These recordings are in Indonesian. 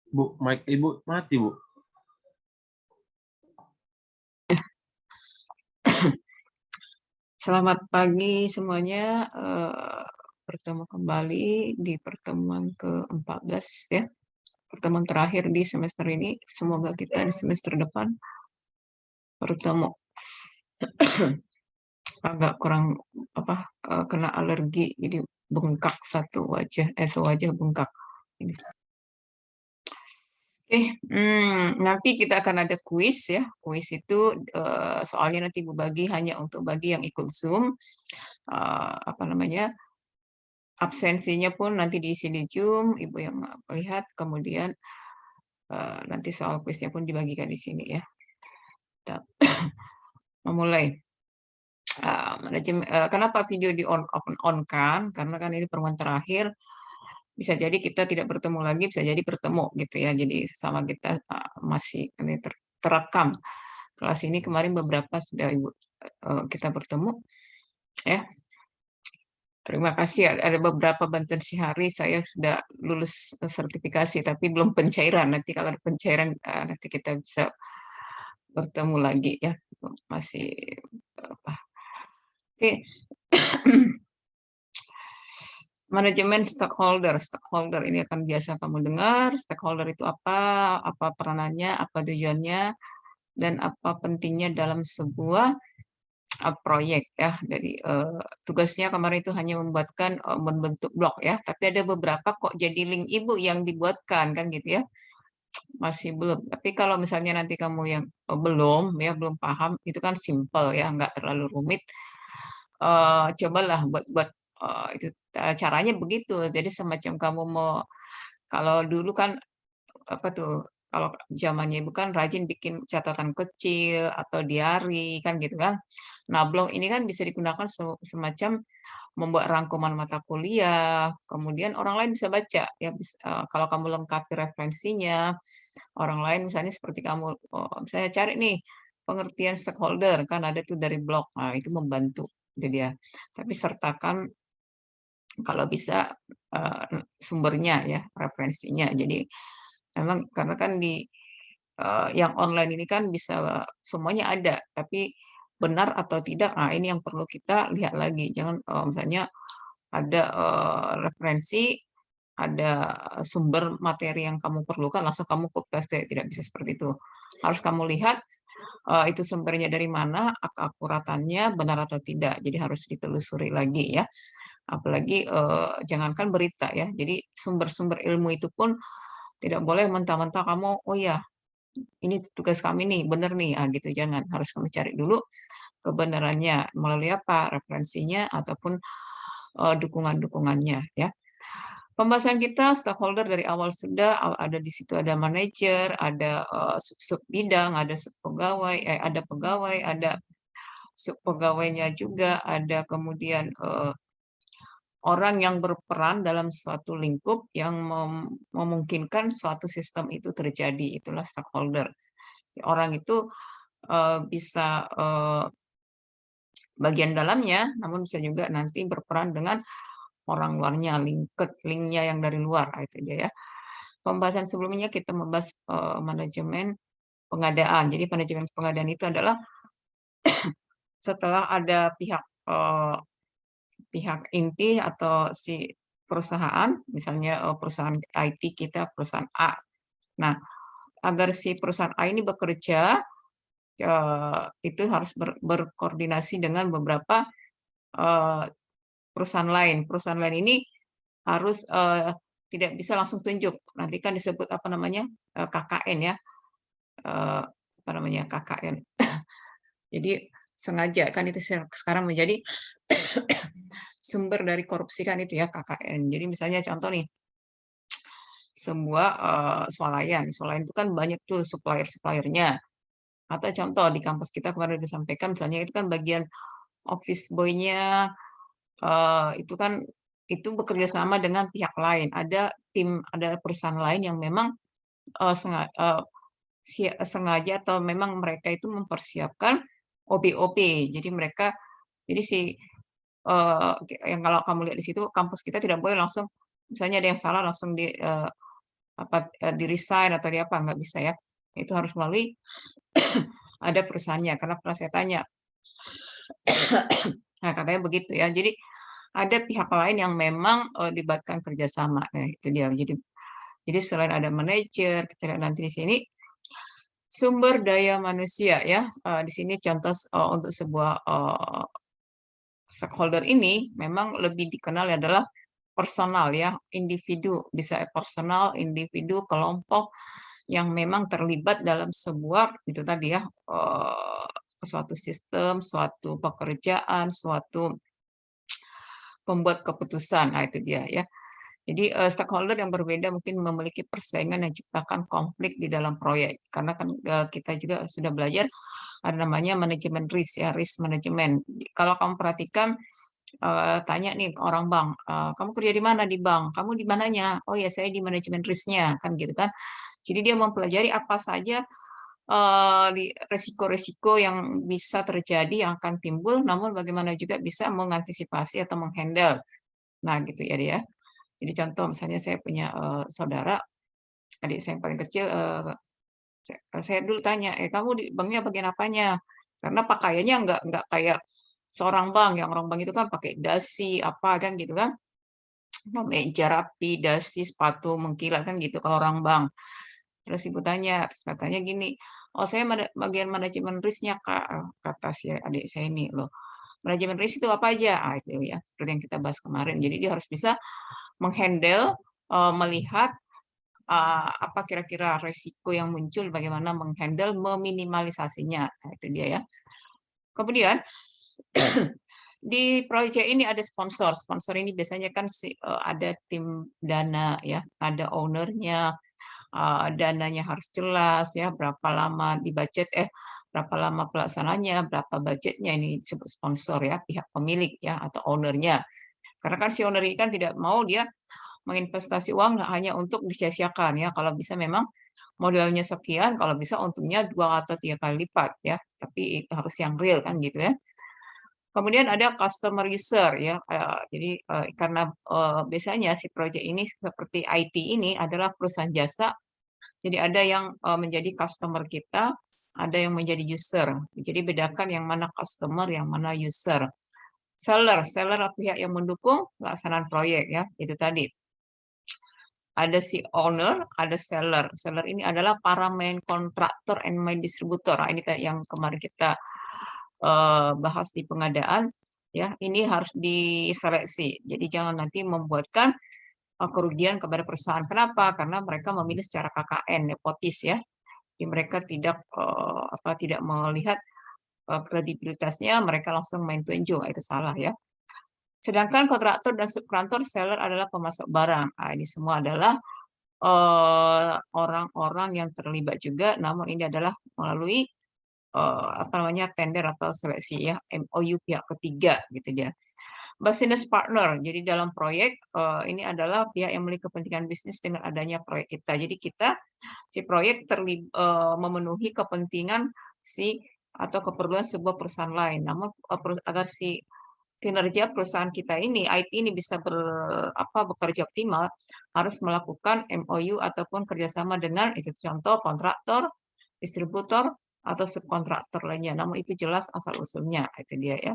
Bu, mic Ibu mati, Bu. Selamat pagi semuanya, bertemu kembali di pertemuan ke-14 ya, pertemuan terakhir di semester ini. Semoga kita di semester depan bertemu. Agak kurang kena alergi, jadi bengkak sewajah bengkak. Ini. Nanti kita akan ada kuis ya. Kuis itu soalnya nanti Bu bagi hanya untuk bagi yang ikut Zoom. Absensinya pun nanti diisi di Zoom, Ibu yang melihat, kemudian nanti soal kuisnya pun dibagikan di sini ya. Kita memulai. Kenapa video di on kan? Karena kan ini pertemuan terakhir, bisa jadi kita tidak bertemu lagi, bisa jadi bertemu gitu ya. Jadi sesama kita masih ini terekam. Kelas ini kemarin beberapa sudah Ibu kita bertemu ya. Terima kasih. Ada beberapa bantuan si hari saya sudah lulus sertifikasi, tapi belum pencairan. Nanti kalau ada pencairan, nanti kita bisa bertemu lagi ya. Masih apa? Oke. Manajemen stakeholder. Stakeholder ini akan biasa kamu dengar. Stakeholder itu apa peranannya, apa tujuannya, dan apa pentingnya dalam sebuah proyek ya. Jadi tugasnya kemarin itu hanya membentuk blog ya, tapi ada beberapa kok jadi link Ibu yang dibuatkan kan gitu ya. Masih belum. Tapi kalau misalnya nanti kamu yang belum paham, itu kan simple ya, nggak terlalu rumit. Cobalah buat itu caranya begitu. Jadi semacam kamu mau, kalau dulu kan apa tuh, kalau zamannya Ibu kan rajin bikin catatan kecil atau diary kan gitu kan. Nah, blog ini kan bisa digunakan semacam membuat rangkuman mata kuliah, kemudian orang lain bisa baca ya, kalau kamu lengkapi referensinya, orang lain misalnya seperti kamu, saya cari nih pengertian stakeholder kan ada tuh dari blog, nah itu membantu jadi ya. Tapi sertakan kalau bisa sumbernya ya, referensinya. Jadi memang karena kan di yang online ini kan bisa semuanya ada, tapi benar atau tidak, nah ini yang perlu kita lihat lagi. Jangan misalnya ada referensi, ada sumber materi yang kamu perlukan, langsung kamu copy paste, tidak bisa seperti itu. Harus kamu lihat itu sumbernya dari mana, keakuratannya benar atau tidak. Jadi harus ditelusuri lagi ya. Apalagi jangankan berita ya. Jadi sumber-sumber ilmu itu pun tidak boleh mentah-mentah kamu, oh ya ini tugas kami nih, benar nih, gitu jangan. Harus kamu cari dulu kebenarannya melalui apa? Referensinya ataupun dukungan-dukungannya ya. Pembahasan kita stakeholder dari awal sudah ada di situ, ada manajer, ada sub bidang, ada sub pegawai, ada pegawai, ada sub pegawainya juga, ada kemudian orang yang berperan dalam suatu lingkup yang memungkinkan suatu sistem itu terjadi, itulah stakeholder. Orang itu bisa bagian dalamnya, namun bisa juga nanti berperan dengan orang luarnya, linknya yang dari luar, itu dia ya. Pembahasan sebelumnya kita membahas manajemen pengadaan. Jadi manajemen pengadaan itu adalah setelah ada pihak inti atau si perusahaan, misalnya perusahaan IT kita, perusahaan A. Nah, agar si perusahaan A ini bekerja, itu harus berkoordinasi dengan beberapa perusahaan lain. Perusahaan lain ini harus tidak bisa langsung tunjuk. Nanti kan disebut apa namanya KKN ya, apa namanya KKN. Jadi sengaja kan itu sekarang menjadi sumber dari korupsi kan itu ya KKN. Jadi misalnya contoh nih, sebuah swalayan itu kan banyak tuh supplier-suppliernya. Atau contoh di kampus kita kemarin disampaikan misalnya itu kan bagian office boy-nya itu kan itu bekerja sama dengan pihak lain. Ada perusahaan lain yang memang sengaja atau memang mereka itu mempersiapkan OB-OB. Jadi mereka jadi si yang kalau kamu lihat di situ kampus kita tidak boleh langsung misalnya ada yang salah langsung di-resign atau di apa, nggak bisa ya. Itu harus melalui ada perusahaannya, karena pernah saya tanya. Nah, katanya begitu ya. Jadi ada pihak lain yang memang, libatkan kerjasama. Nah, itu dia. Jadi selain ada manajer, kita lihat nanti di sini, sumber daya manusia ya, di sini contoh untuk sebuah, stakeholder ini memang lebih dikenal adalah personal ya, individu, bisa personal, individu, kelompok yang memang terlibat dalam sebuah itu tadi ya, suatu sistem, suatu pekerjaan, suatu pembuat keputusan. Nah, itu dia ya. Jadi, stakeholder yang berbeda mungkin memiliki persaingan yang ciptakan konflik di dalam proyek. Karena kan, kita juga sudah belajar ada namanya manajemen risk ya, risk management. Kalau kamu perhatikan, tanya nih ke orang bank, "Kamu kerja di mana di bank? Kamu di mananya?" "Oh ya, saya di manajemen risk-nya," kan gitu kan. Jadi dia mempelajari apa saja, resiko-resiko yang bisa terjadi, yang akan timbul, namun bagaimana juga bisa mengantisipasi atau menghandle. Nah gitu ya dia. Jadi contoh misalnya saya punya, saudara, adik saya yang paling kecil, saya dulu tanya, kamu di banknya bagian apanya?" Karena pakaiannya nggak kayak seorang bank, yang orang bank itu kan pakai dasi, apa kan gitu kan, meja rapi, dasi, sepatu mengkilat kan gitu kalau orang bank. Terus ibu tanya, terus katanya gini, "Oh saya bagian manajemen risk-nya Kak," kata si adik saya ini, "Loh manajemen risk itu apa aja?" Ah, itu ya, seperti yang kita bahas kemarin. Jadi dia harus bisa melihat, apa kira-kira resiko yang muncul, bagaimana meminimalisasinya. Nah, itu dia ya. Kemudian di proyek ini ada sponsor. Sponsor ini biasanya kan ada tim dana ya, ada owner-nya, dananya harus jelas ya, berapa lama berapa lama pelaksananya, berapa budgetnya, ini disebut sponsor ya, pihak pemilik ya atau owner-nya. Karena kan si owner ini kan tidak mau dia menginvestasi uang hanya untuk disia-siakan ya, kalau bisa memang modalnya sekian, kalau bisa untungnya 2 atau 3 kali lipat ya, tapi itu harus yang real kan gitu ya. Kemudian ada customer user ya, jadi, karena, biasanya si project ini seperti IT ini adalah perusahaan jasa, jadi ada yang, menjadi customer kita, ada yang menjadi user. Jadi bedakan yang mana customer, yang mana user. Seller, seller adalah pihak yang mendukung pelaksanaan proyek ya, itu tadi. Ada si owner, ada seller. Seller ini adalah para main kontraktor and main distributor. Nah, ini yang kemarin kita bahas di pengadaan, ya. Ini harus diseleksi. Jadi jangan nanti membuatkan kerugian kepada perusahaan. Kenapa? Karena mereka memilih secara KKN, nepotis ya. Jadi mereka tidak melihat kredibilitasnya, mereka langsung main tunjuk. Itu salah ya. Sedangkan kontraktor dan subkontraktor seller adalah pemasok barang. Nah, ini semua adalah orang-orang yang terlibat juga, namun ini adalah melalui, apa namanya, tender atau seleksi ya, MOU pihak ketiga gitu dia. Business partner, jadi dalam proyek, ini adalah pihak yang memiliki kepentingan bisnis dengan adanya proyek kita. Jadi kita, si proyek memenuhi kepentingan atau keperluan sebuah perusahaan lain. Namun, agar si kinerja perusahaan kita ini, IT ini bisa bekerja optimal, harus melakukan MOU ataupun kerjasama dengan itu contoh kontraktor, distributor, atau subkontraktor lainnya. Namun itu jelas asal-usulnya, itu dia ya.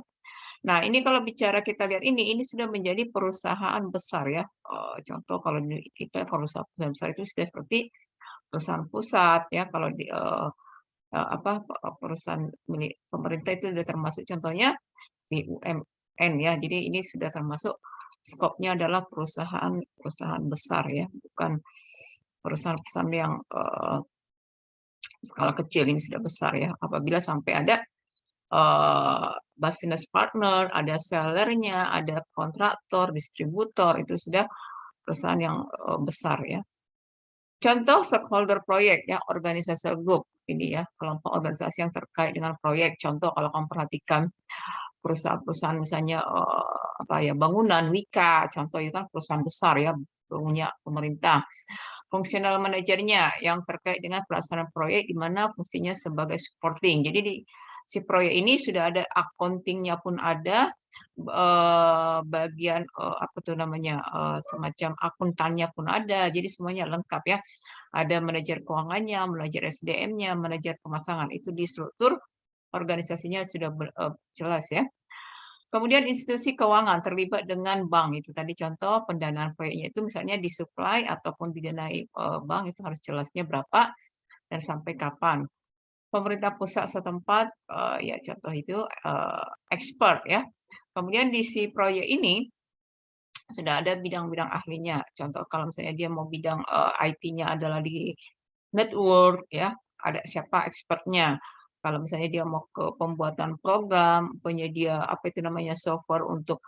Nah, ini kalau bicara kita lihat ini sudah menjadi perusahaan besar ya. Contoh kalau di kita perusahaan besar itu sudah seperti perusahaan pusat ya, kalau di perusahaan milik pemerintah itu sudah termasuk contohnya BUMN ya. Jadi ini sudah termasuk skopnya adalah perusahaan besar ya, bukan perusahaan-perusahaan yang skala kecil, ini sudah besar ya. Apabila sampai ada business partner, ada sellernya, ada kontraktor, distributor, itu sudah perusahaan yang besar ya. Contoh stakeholder proyek ya, organisasi group ini ya, kelompok organisasi yang terkait dengan proyek. Contoh kalau kamu perhatikan perusahaan-perusahaan misalnya bangunan Wika, contoh itu kan perusahaan besar ya, punya pemerintah. Fungsional manajernya yang terkait dengan pelaksanaan proyek di mana fungsinya sebagai supporting. Jadi si proyek ini sudah ada accounting-nya pun ada, bagian apa tuh namanya semacam akuntannya pun ada, jadi semuanya lengkap ya. Ada manajer keuangannya, manajer SDM-nya, manajer pemasangan, itu di struktur organisasinya sudah jelas ya. Kemudian institusi keuangan terlibat dengan bank, itu tadi contoh pendanaan proyeknya itu misalnya disuplai ataupun didanai bank, itu harus jelasnya berapa dan sampai kapan. Pemerintah pusat setempat, ya contoh itu expert ya. Kemudian di si proyek ini sudah ada bidang-bidang ahlinya. Contoh kalau misalnya dia mau bidang IT-nya adalah di network ya, ada siapa expertnya. Kalau misalnya dia mau ke pembuatan program, penyedia apa itu namanya software untuk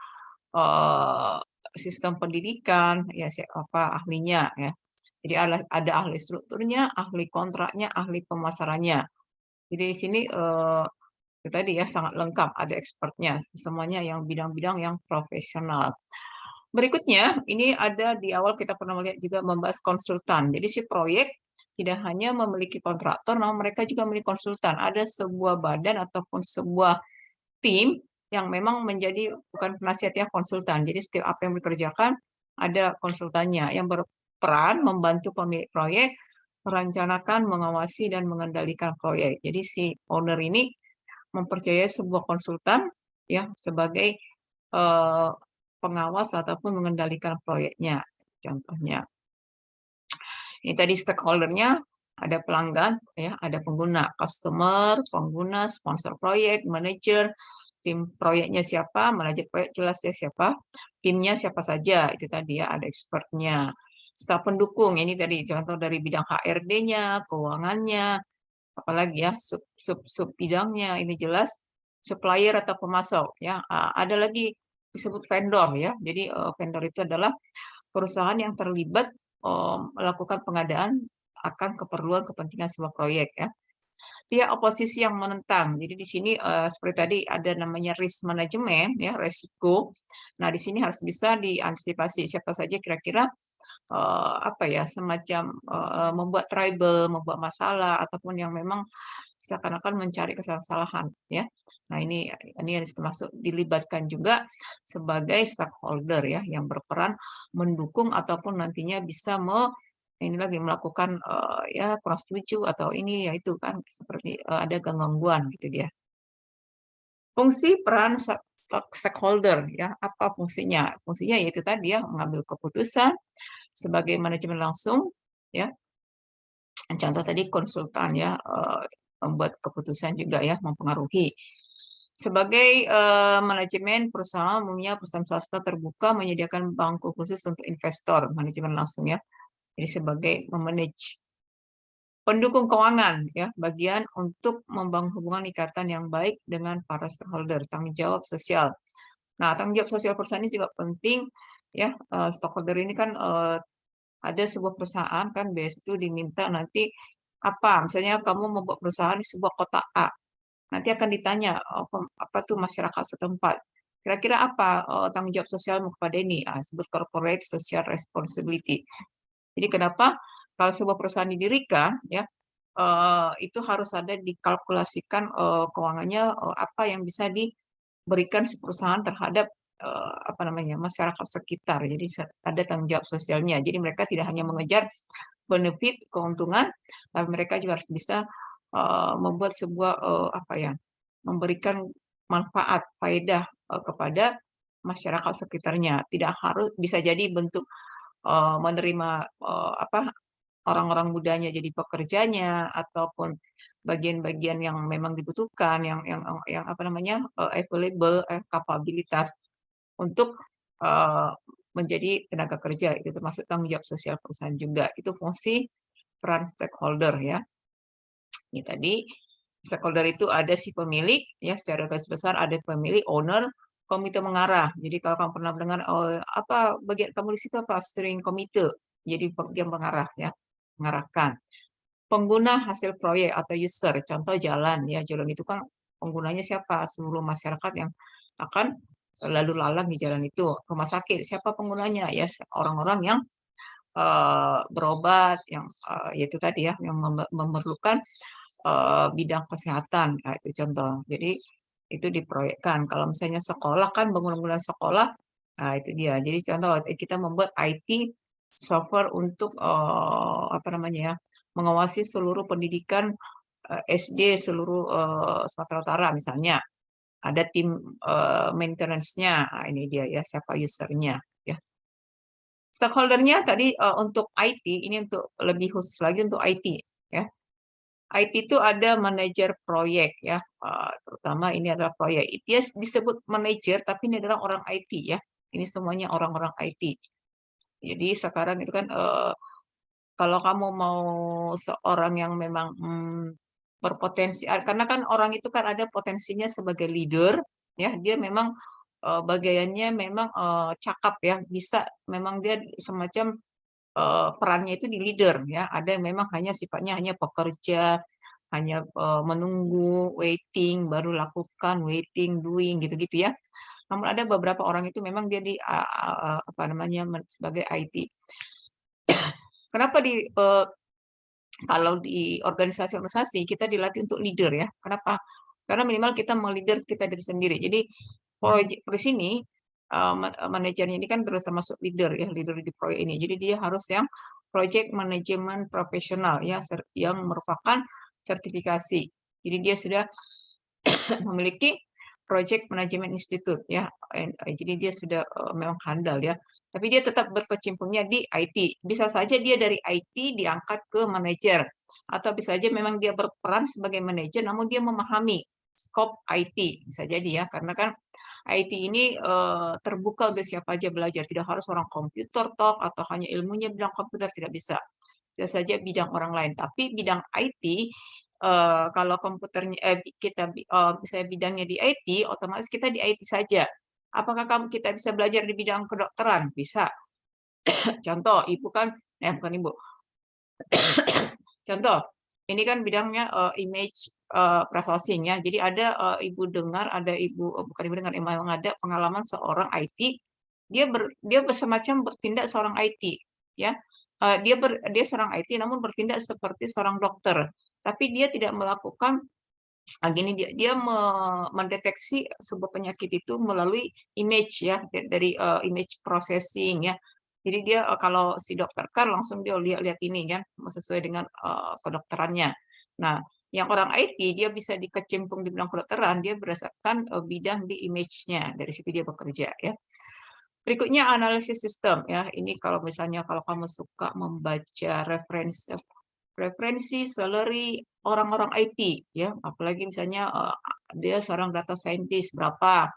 eh, sistem pendidikan, ya siapa ahlinya ya. Jadi ada ahli strukturnya, ahli kontraknya, ahli pemasarannya. Jadi di sini itu tadi ya sangat lengkap, ada expertnya, semuanya yang bidang-bidang yang profesional. Berikutnya, ini ada di awal kita pernah melihat juga membahas konsultan. Jadi si proyek tidak hanya memiliki kontraktor, namun mereka juga memiliki konsultan. Ada sebuah badan ataupun sebuah tim yang memang menjadi bukan penasihat ya konsultan. Jadi setiap apa yang dikerjakan ada konsultannya yang berperan membantu pemilik proyek merencanakan, mengawasi dan mengendalikan proyek. Jadi si owner ini mempercayai sebuah konsultan ya sebagai eh, pengawas ataupun mengendalikan proyeknya. Contohnya, ini tadi stakeholder-nya ada pelanggan, ya, ada pengguna, customer, pengguna, sponsor proyek, manager, tim proyeknya siapa, manajer proyek jelas ya siapa, timnya siapa saja, itu tadi ya ada expertnya. Staf pendukung, ini tadi contoh dari bidang HRD-nya, keuangannya, apalagi ya sub bidangnya ini jelas supplier atau pemasok ya. Ada lagi disebut vendor ya. Jadi vendor itu adalah perusahaan yang terlibat melakukan pengadaan akan keperluan kepentingan sebuah proyek ya. Pihak oposisi yang menentang. Jadi di sini seperti tadi ada namanya risk management ya, resiko. Nah, di sini harus bisa diantisipasi siapa saja kira-kira apa ya semacam membuat trouble, membuat masalah ataupun yang memang seakan-akan mencari kesalahan ya. Nah, ini harus termasuk dilibatkan juga sebagai stakeholder ya yang berperan mendukung ataupun nantinya bisa ini lagi melakukan ya kurang setuju atau ini ya itu kan seperti ada gangguan gitu dia. Fungsi peran stakeholder ya, apa fungsinya? Fungsinya yaitu tadi ya mengambil keputusan sebagai manajemen langsung ya. Contoh tadi konsultan ya membuat keputusan juga ya mempengaruhi. Sebagai manajemen perusahaan umumnya perusahaan swasta terbuka menyediakan bangku khusus untuk investor, manajemen langsung ya. Jadi sebagai memanage. Pendukung keuangan ya, bagian untuk membangun hubungan ikatan yang baik dengan para stakeholder, tanggung jawab sosial. Nah, tanggung jawab sosial perusahaan ini juga penting ya. Stakeholder ini kan ada sebuah perusahaan kan biasa itu diminta nanti apa, misalnya kamu membuat perusahaan di sebuah kota A, nanti akan ditanya apa tuh masyarakat setempat. Kira-kira apa tanggung jawab sosialmu kepada ini? Sebut corporate social responsibility. Jadi kenapa kalau sebuah perusahaan didirikan ya itu harus ada dikalkulasikan keuangannya apa yang bisa diberikan si perusahaan terhadap apa namanya masyarakat sekitar. Jadi ada tanggung jawab sosialnya. Jadi mereka tidak hanya mengejar benefit keuntungan, tapi mereka juga harus bisa membuat sebuah apa ya memberikan manfaat faedah kepada masyarakat sekitarnya. Tidak harus bisa jadi bentuk menerima apa orang-orang mudanya jadi pekerjanya ataupun bagian-bagian yang memang dibutuhkan yang apa namanya available kapabilitas untuk eh, menjadi tenaga kerja itu termasuk tanggung jawab sosial perusahaan juga itu fungsi peran stakeholder ya. Ini tadi stakeholder itu ada si pemilik ya secara garis besar ada pemilik owner komite mengarah. Jadi kalau kamu pernah mendengar oh, apa bagian kamu di situ apa steering komite. Jadi dia mengarah ya, mengarahkan. Pengguna hasil proyek atau user, contoh jalan ya. Jalan itu kan penggunanya siapa? Seluruh masyarakat yang akan lalu lalang di jalan itu. Rumah sakit, siapa penggunanya? Ya orang-orang yang berobat yang yaitu tadi ya yang memerlukan bidang kesehatan. Nah, itu contoh. Jadi itu diproyekkan. Kalau misalnya sekolah kan bangunan-bangunan sekolah, nah itu dia. Jadi contoh kita membuat IT software untuk apa namanya ya, mengawasi seluruh pendidikan SD seluruh Sumatera Utara misalnya. Ada tim maintenance-nya. Nah, ini dia ya, siapa usernya ya. Stakeholder-nya tadi untuk IT, ini untuk lebih khusus lagi untuk IT ya. IT itu ada manajer proyek ya, terutama ini adalah proyek. Dia disebut manajer, tapi ini adalah orang IT ya. Ini semuanya orang-orang IT. Jadi sekarang itu kan kalau kamu mau seorang yang memang berpotensi, karena kan orang itu kan ada potensinya sebagai leader, ya dia memang bagiannya memang cakap ya, bisa memang dia semacam perannya itu di leader ya. Ada yang memang hanya sifatnya hanya pekerja, hanya menunggu, waiting, baru lakukan, waiting, doing gitu-gitu ya. Namun ada beberapa orang itu memang dia di apa namanya sebagai IT. Kenapa kalau di organisasi-organisasi kita dilatih untuk leader ya? Kenapa? Karena minimal kita melider kita diri sendiri. Jadi proyek di sini manajernya ini kan termasuk leader ya, leader di proyek ini. Jadi dia harus yang project management profesional ya, yang merupakan sertifikasi. Jadi dia sudah memiliki Project Management Institute ya. Jadi dia sudah memang handal ya. Tapi dia tetap berkecimpungnya di IT. Bisa saja dia dari IT diangkat ke manajer atau bisa saja memang dia berperan sebagai manajer namun dia memahami scope IT. Bisa jadi ya, karena kan IT ini terbuka untuk siapa aja belajar. Tidak harus orang komputer toh atau hanya ilmunya bidang komputer, tidak bisa. Bisa saja bidang orang lain. Tapi bidang IT kalau komputernya kita misalnya bidangnya di IT, otomatis kita di IT saja. Apakah kita bisa belajar di bidang kedokteran? Bisa. Contoh, ibu kan, bukan ibu. Contoh, ini kan bidangnya image processing ya. Jadi ada ibu dengar, ada ibu bukan ibu dengar, memang ada pengalaman seorang IT, dia semacam bertindak seorang IT ya. Dia seorang IT namun bertindak seperti seorang dokter, tapi dia tidak melakukan gini, dia mendeteksi sebuah penyakit itu melalui image ya, dari image processing ya. Jadi dia kalau si dokter kan langsung dia lihat-lihat ini kan sesuai dengan kedokterannya. Nah, yang orang IT dia bisa dikecimpung di bidang kedokteran, dia berdasarkan bidang di image-nya, dari situ dia bekerja ya. Berikutnya analisis sistem ya. Ini kalau misalnya kalau kamu suka membaca referensi salary orang-orang IT ya, apalagi misalnya dia seorang data scientist berapa,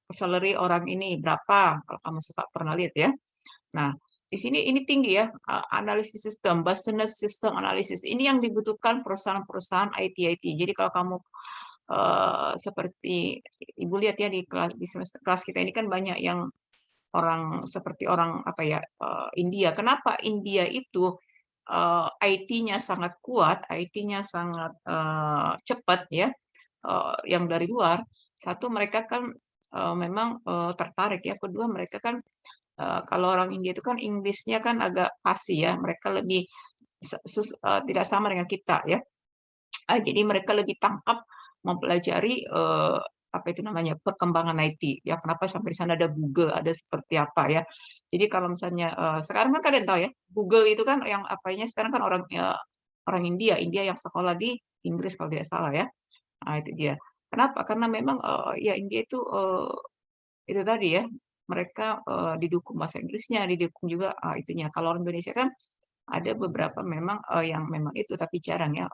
salary orang ini berapa, kalau kamu suka pernah lihat ya. Nah, di sini ini tinggi ya, analisis sistem, business system analysis. Ini yang dibutuhkan perusahaan-perusahaan IT. Jadi kalau kamu seperti Ibu lihat ya di semester kelas kita ini kan banyak yang orang seperti orang apa ya, India. Kenapa India itu IT-nya sangat kuat, IT-nya sangat cepat ya, yang dari luar. Satu mereka kan memang tertarik ya. Kedua mereka kan kalau orang India itu kan Inggrisnya kan agak fasih ya. Mereka lebih tidak sama dengan kita ya. Jadi mereka lebih tangkap mempelajari apa itu namanya perkembangan IT ya. Kenapa sampai di sana ada Google, ada seperti apa ya. Jadi kalau misalnya sekarang kan kalian tahu ya, Google itu kan yang apanya sekarang kan orang India, India yang sekolah di Inggris kalau tidak salah ya. Nah, itu dia. Kenapa? Karena memang ya India itu tadi ya, mereka didukung bahasa Inggrisnya, didukung juga itunya. Kalau orang Indonesia kan ada beberapa memang yang memang itu, tapi jarang ya.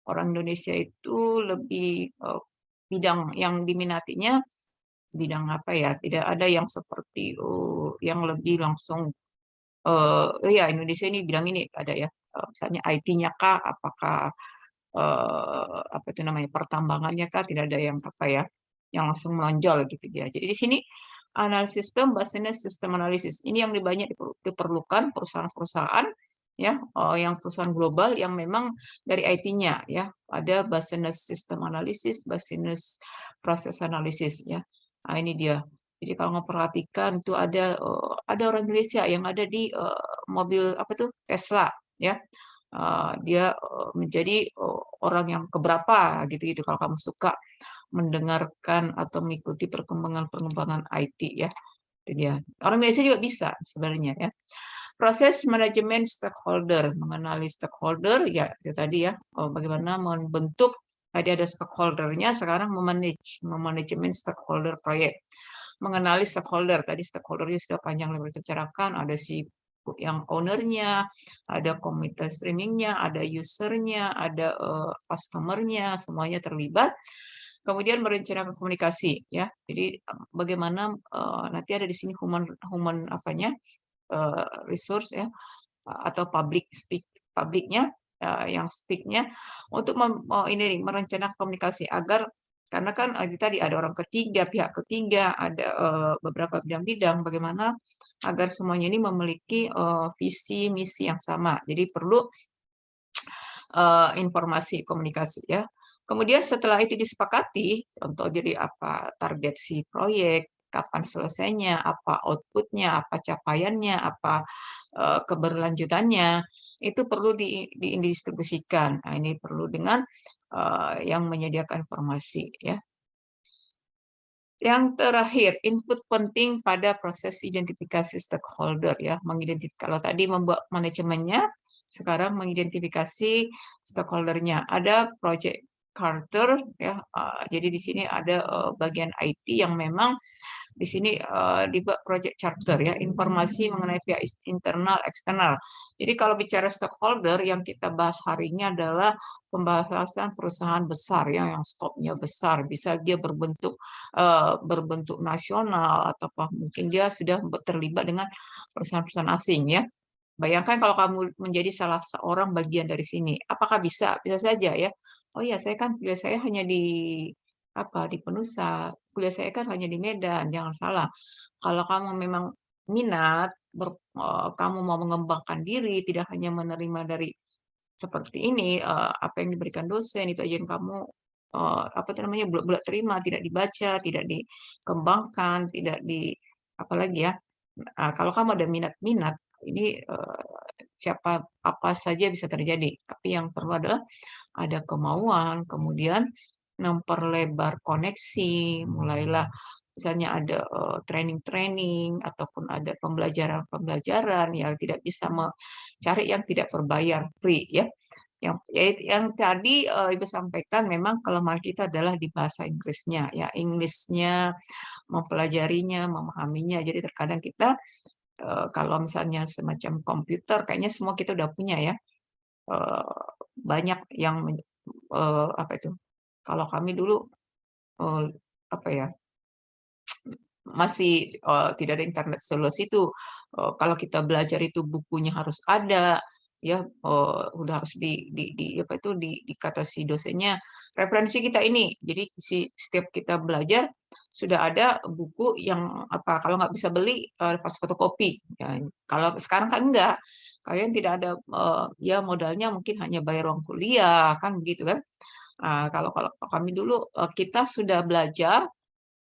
Orang Indonesia itu lebih bidang yang diminatinya bidang apa ya? Tidak ada yang seperti yang lebih langsung ya Indonesia ini bidang ini ada ya. Misalnya IT-nya kah, apakah apa itu namanya pertambangannya kah? Tidak ada yang apa ya, yang langsung melonjol gitu dia. Jadi di sini analisis sistem, bahasanya sistem analisis. Ini yang banyak diperlukan perusahaan-perusahaan ya, yang perusahaan global yang memang dari IT-nya ya. Ada business system analysis, business process analysis ya. Nah, ini dia. Jadi kalau memperhatikan itu ada orang Indonesia yang ada di mobil apa tuh Tesla ya. Dia menjadi orang yang keberapa gitu-gitu kalau kamu suka mendengarkan atau mengikuti perkembangan IT ya. Itu dia. Orang Indonesia juga bisa sebenarnya ya. Proses manajemen stakeholder, mengenali stakeholder ya itu tadi ya, bagaimana membentuk, tadi ada stakeholdernya, sekarang memanajemen stakeholder proyek. Mengenali stakeholder, tadi stakeholdernya sudah panjang lebar dibicarakan, ada si yang ownernya, ada komite streamingnya, ada usernya, ada customernya, semuanya terlibat. Kemudian merencanakan komunikasi ya. Jadi bagaimana nanti ada di sini human apanya resource ya atau publiknya yang speaknya untuk ini merencanakan komunikasi agar karena kan tadi ada orang ketiga, pihak ketiga, ada beberapa bidang-bidang bagaimana agar semuanya ini memiliki visi misi yang sama. Jadi perlu informasi komunikasi ya. Kemudian setelah itu disepakati, contoh jadi apa target si proyek, kapan selesainya, apa outputnya, apa capaiannya, apa keberlanjutannya, itu perlu didistribusikan. Nah, ini perlu dengan yang menyediakan informasi ya. Yang terakhir, input penting pada proses identifikasi stakeholder ya, mengidentifikasi kalau tadi membuat manajemennya, sekarang mengidentifikasi stakeholdernya. Ada project charter ya, jadi di sini ada bagian IT yang memang di sini dibuat project charter ya, informasi mengenai pihak internal, eksternal. Jadi kalau bicara stakeholder yang kita bahas hari ini adalah pembahasan perusahaan besar ya, yang skopnya besar, bisa dia berbentuk nasional atau mungkin dia sudah terlibat dengan perusahaan-perusahaan asing ya. Bayangkan kalau kamu menjadi salah seorang bagian dari sini, apakah bisa? Bisa saja ya. Oh ya, kuliah saya hanya di Penusa, kuliah saya kan hanya di Medan, jangan salah. Kalau kamu memang minat, kamu mau mengembangkan diri, tidak hanya menerima dari seperti ini, apa yang diberikan dosen itu aja yang kamu apa itu namanya bulat-bulat terima, tidak dibaca, tidak dikembangkan, tidak di apalagi ya. Kalau kamu ada minat-minat, ini siapa apa saja bisa terjadi. Tapi yang perlu adalah ada kemauan, kemudian memperlebar koneksi, mulailah misalnya ada training-training ataupun ada pembelajaran-pembelajaran yang tidak bisa mencari yang tidak berbayar free ya. Yang tadi Ibu sampaikan memang kelemahan kita adalah di bahasa Inggrisnya ya, Inggrisnya, mempelajarinya, memahaminya. Jadi terkadang kita kalau misalnya semacam komputer kayaknya semua kita udah punya ya. Banyak yang apa itu? Kalau kami dulu apa ya? Masih tidak ada internet seluas itu. Kalau kita belajar itu bukunya harus ada, ya udah harus apa itu dikata si dosennya referensi kita ini. Jadi setiap kita belajar sudah ada buku yang apa kalau nggak bisa beli pas fotokopi. Ya, kalau sekarang kan enggak. Kalian tidak ada ya modalnya mungkin hanya bayar uang kuliah kan begitu kan. Kalau kami dulu kita sudah belajar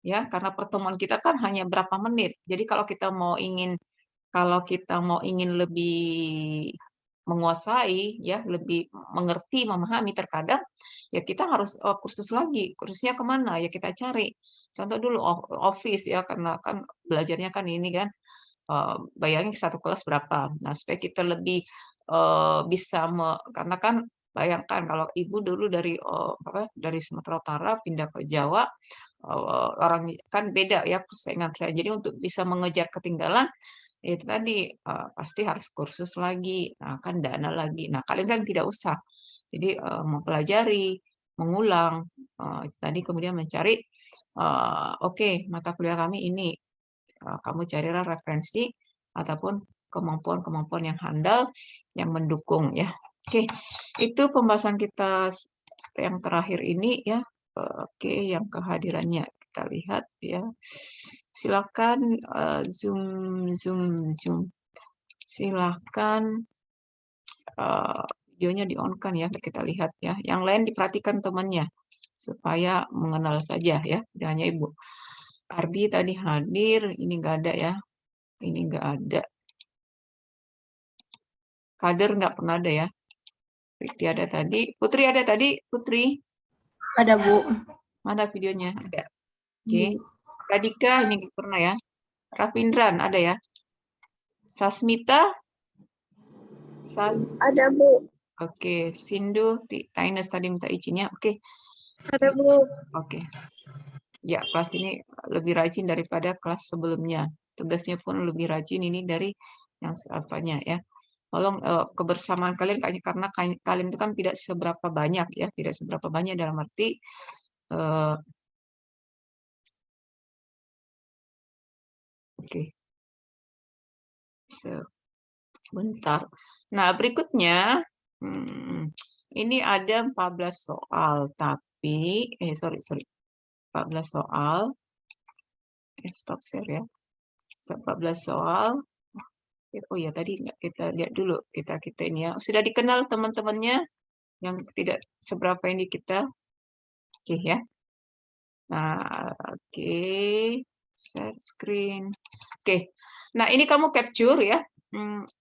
ya karena pertemuan kita kan hanya berapa menit. Jadi kalau kita mau ingin lebih menguasai ya, lebih mengerti, memahami terkadang ya kita harus kursus lagi. Kursusnya kemana? Ya kita cari. Contoh dulu Office ya karena kan belajarnya kan ini kan bayangin satu kelas berapa. Nah, supaya kita lebih bisa karena kan bayangkan kalau ibu dulu dari Sumatera Utara pindah ke Jawa, orang kan beda ya persaingan saya. Jadi untuk bisa mengejar ketinggalan, ya itu tadi pasti harus kursus lagi, nah kan dana lagi. Nah kalian kan tidak usah. Jadi mempelajari, mengulang, tadi kemudian mencari, oke mata kuliah kami ini, kamu carilah referensi ataupun kemampuan-kemampuan yang handal yang mendukung ya. Oke, itu pembahasan kita yang terakhir ini ya. Oke, yang kehadirannya kita lihat ya. Silakan Zoom. Silakan videonya di-on-kan ya, kita lihat ya. Yang lain diperhatikan temannya supaya mengenal saja ya, tidak hanya Ibu. Ardi tadi hadir, ini nggak ada ya. Ini nggak ada. Kader nggak pernah ada ya. Rikti ada tadi. Putri ada tadi. Putri. Ada, Bu. Mana videonya? Ada. Oke. Radika ini pernah ya. Rafindran ada ya. Sasmita, Ada, Bu. Oke. Sindu, Tainus tadi minta izinnya. Oke. Ada, Bu. Oke. Ya, kelas ini lebih rajin daripada kelas sebelumnya. Tugasnya pun lebih rajin ini dari yang apanya ya. Tolong kebersamaan kalian karena kalian itu kan tidak seberapa banyak ya, tidak seberapa banyak dalam arti oke. Sebentar. Nah, berikutnya ini ada 14 soal, tapi sorry 14 soal. Stop share ya. 14 soal. Oh ya, tadi kita lihat dulu kita ini ya. Sudah dikenal teman-temannya yang tidak seberapa ini kita. Oke ya. Nah, oke. Share screen. Oke. Nah, ini kamu capture ya.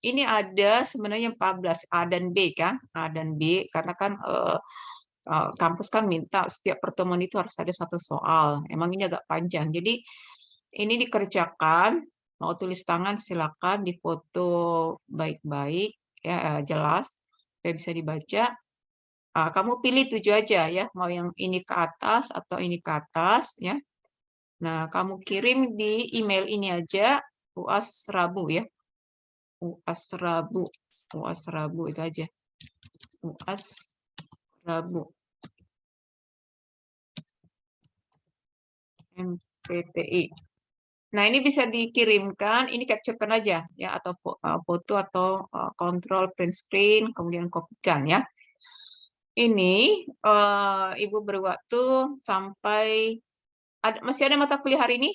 Ini ada sebenarnya 14 A dan B kan? A dan B karena kan kampus kan minta setiap pertemuan itu harus ada satu soal. Emang ini agak panjang. Jadi ini dikerjakan, mau tulis tangan silakan difoto baik-baik ya jelas supaya bisa dibaca. Kamu pilih 7 aja ya, mau yang ini ke atas atau ini ke atas ya. Nah, kamu kirim di email ini aja UAS Rabu ya. UAS Rabu. UAS Rabu itu aja. UAS Rabu. MPTI. Nah, ini bisa dikirimkan, ini capturekan aja ya atau foto atau kontrol print screen kemudian kopikan ya. Ini Ibu beri waktu sampai masih ada mata kuliah hari ini?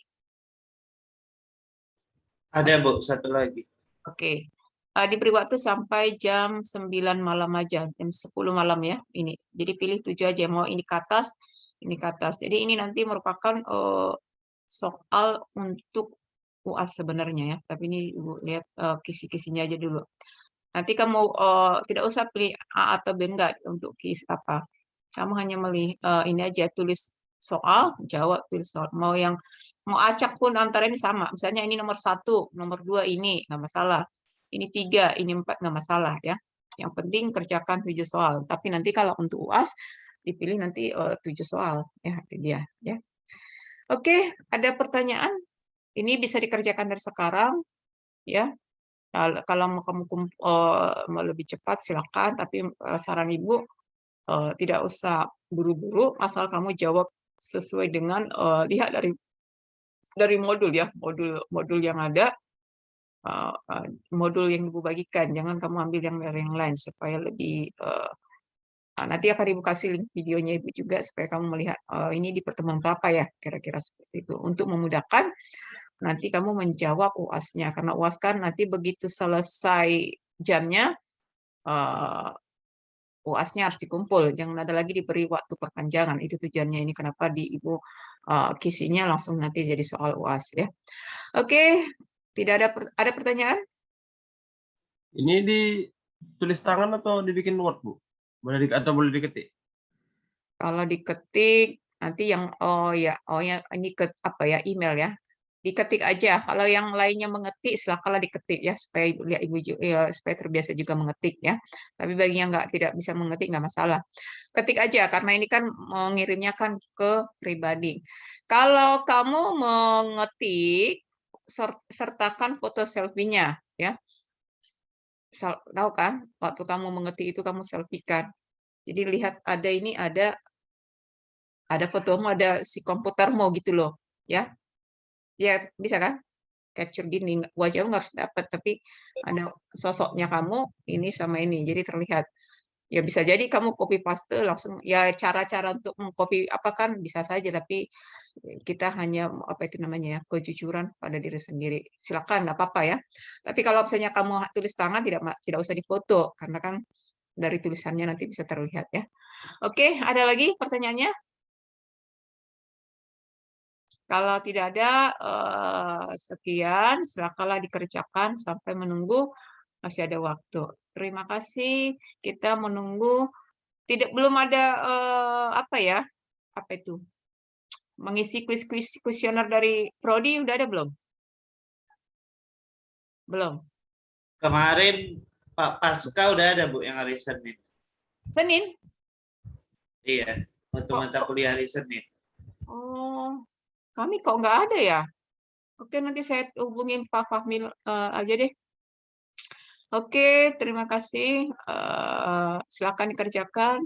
Ada, Bu, satu lagi. Oke. Diberi waktu sampai jam 9 malam aja, jam 10 malam ya ini. Jadi pilih 7 aja, mau ini ke atas, ini ke atas. Jadi ini nanti merupakan soal untuk UAS sebenarnya ya. Tapi ini Ibu lihat kisi-kisinya aja dulu. Nanti kamu tidak usah pilih A atau B enggak untuk kis apa. Kamu hanya ini aja tulis soal, jawab tulis soal. Mau acak pun antara ini sama. Misalnya ini nomor 1, nomor 2 ini nggak masalah. Ini 3, ini 4 nggak masalah ya. Yang penting kerjakan 7 soal. Tapi nanti kalau untuk UAS dipilih nanti 7 soal ya itu dia ya. Oke, ada pertanyaan? Ini bisa dikerjakan dari sekarang ya. Kalau mau kamu mau lebih cepat silakan, tapi saran Ibu tidak usah buru-buru, asal kamu jawab sesuai dengan lihat dari modul ya, modul yang ada, modul yang Ibu bagikan, jangan kamu ambil yang dari yang lain supaya lebih nanti akan Ibu kasih link videonya Ibu juga supaya kamu melihat ini di pertemuan berapa ya, kira-kira seperti itu. Untuk memudahkan nanti kamu menjawab UAS-nya, karena UAS kan nanti begitu selesai jamnya, UAS-nya harus dikumpul, jangan ada lagi diberi waktu perpanjangan. Itu tujuannya ini kenapa di Ibu kisinya langsung nanti jadi soal UAS ya. Oke, tidak ada pertanyaan? Ini ditulis tangan atau dibikin Word, Bu? Atau boleh diketik? Kalau diketik nanti yang ya ini ke apa ya email ya. Diketik aja. Kalau yang lainnya mengetik silakanlah diketik ya supaya lihat Ibu ya, supaya terbiasa juga mengetik ya. Tapi bagi yang tidak bisa mengetik nggak masalah. Ketik aja karena ini kan mengirimnya kan ke pribadi. Kalau kamu mengetik sertakan foto selfie-nya ya. Tahu kan waktu kamu mengetik itu kamu selfie kan. Jadi lihat ada ini ada fotomu, ada si komputermu gitu loh ya. Ya bisa kan? Capture gini, wajahmu nggak harus dapat, tapi ada sosoknya kamu ini sama ini, jadi terlihat. Ya bisa jadi kamu copy paste langsung, ya cara-cara untuk mengcopy apa kan bisa saja, tapi kita hanya apa itu namanya ya, kejujuran pada diri sendiri. Silakan, nggak apa-apa ya. Tapi kalau misalnya kamu tulis tangan tidak usah difoto, karena kan dari tulisannya nanti bisa terlihat ya. Oke, ada lagi pertanyaannya? Kalau tidak ada, sekian, silakanlah dikerjakan sampai menunggu masih ada waktu. Terima kasih, kita menunggu belum ada, apa ya, apa itu? Mengisi kuesioner dari Prodi udah ada belum? Belum. Kemarin Pak Pasca udah ada Bu yang hari Senin. Senin? Iya, untuk mata kuliah hari Senin. Oh, kami kok nggak ada ya? Oke, nanti saya hubungin Pak Fahmi aja deh. Oke, terima kasih. Silakan dikerjakan.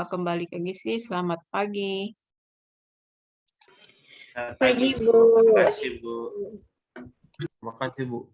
Kembali ke ngisi. Selamat pagi. Selamat Pagi, Bu. Terima kasih Bu. Makasih Bu.